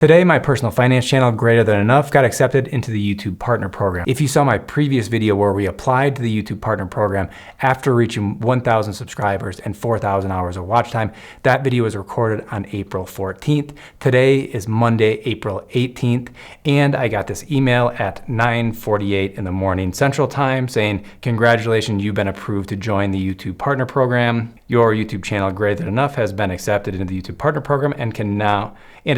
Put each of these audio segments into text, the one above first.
Today, my personal finance channel, Greater Than Enough, got accepted into the YouTube Partner Program. If you saw my previous video where we applied to the YouTube Partner Program after reaching 1,000 subscribers and 4,000 hours of watch time, that video was recorded on April 14th. Today is Monday, April 18th, and I got this email at 9:48 in the morning Central Time saying, congratulations, you've been approved to join the YouTube Partner Program. Your YouTube channel, Greater Than Enough, has been accepted into the YouTube Partner Program and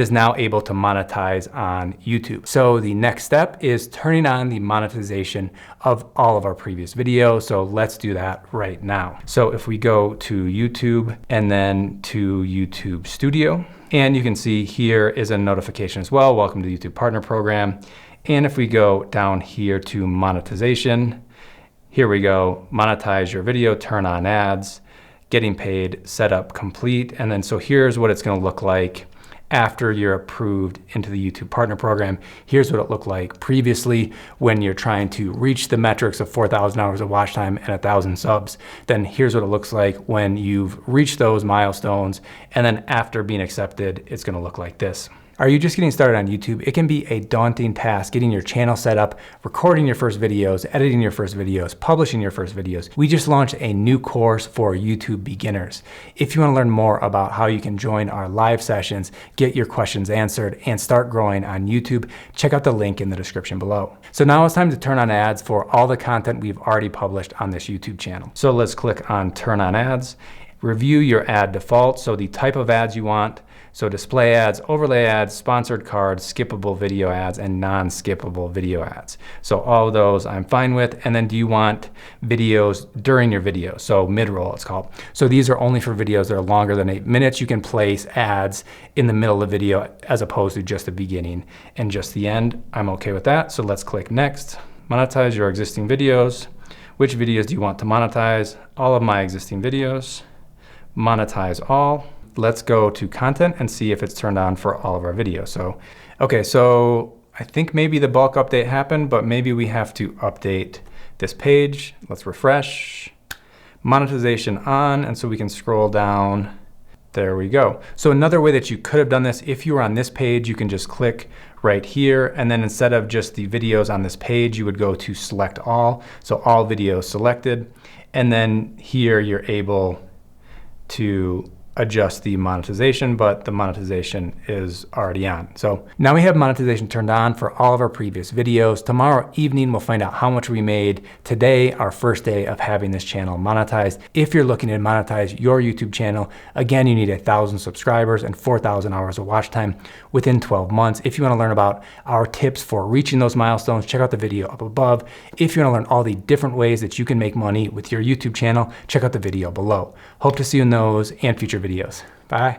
is now able to monetize on YouTube. So the next step is turning on the monetization of all of our previous videos. So let's do that right now. So if we go to YouTube and then to YouTube Studio, and you can see here is a notification as well. Welcome to the YouTube Partner Program. And if we go down here to monetization, here we go, monetize your video, turn on ads, getting paid, setup complete. And then so here's what it's gonna look like after you're approved into the YouTube Partner Program. Here's what it looked like previously when you're trying to reach the metrics of 4,000 hours of watch time and 1,000 subs. Then here's what it looks like when you've reached those milestones. And then after being accepted, it's gonna look like this. Are you just getting started on YouTube? It can be a daunting task getting your channel set up, recording your first videos, editing your first videos, publishing your first videos. We just launched a new course for YouTube beginners. If you want to learn more about how you can join our live sessions, get your questions answered, and start growing on YouTube, check out the link in the description below. So now it's time to turn on ads for all the content we've already published on this YouTube channel. So let's click on Turn on Ads. Review your ad defaults, so the type of ads you want. So display ads, overlay ads, sponsored cards, skippable video ads, and non-skippable video ads. So all of those I'm fine with. And then do you want videos during your video? So mid-roll it's called. So these are only for videos that are longer than 8 minutes. You can place ads in the middle of the video as opposed to just the beginning and just the end. I'm okay with that. So let's click next. Monetize your existing videos. Which videos do you want to monetize? All of my existing videos. Monetize all. Let's go to content and see if it's turned on for all of our videos. So, okay, so I think maybe the bulk update happened, but maybe we have to update this page. Let's refresh. Monetization on, and so we can scroll down. There we go. So another way that you could have done this, if you were on this page, you can just click right here, and then instead of just the videos on this page, you would go to select all. So all videos selected, and then here you're able to adjust the monetization, but the monetization is already on. So now we have monetization turned on for all of our previous videos. Tomorrow evening, we'll find out how much we made. Today, our first day of having this channel monetized. If you're looking to monetize your YouTube channel, again, you need 1,000 subscribers and 4,000 hours of watch time within 12 months. If you want to learn about our tips for reaching those milestones, check out the video up above. If you want to learn all the different ways that you can make money with your YouTube channel, check out the video below. Hope to see you in those and future videos. Bye.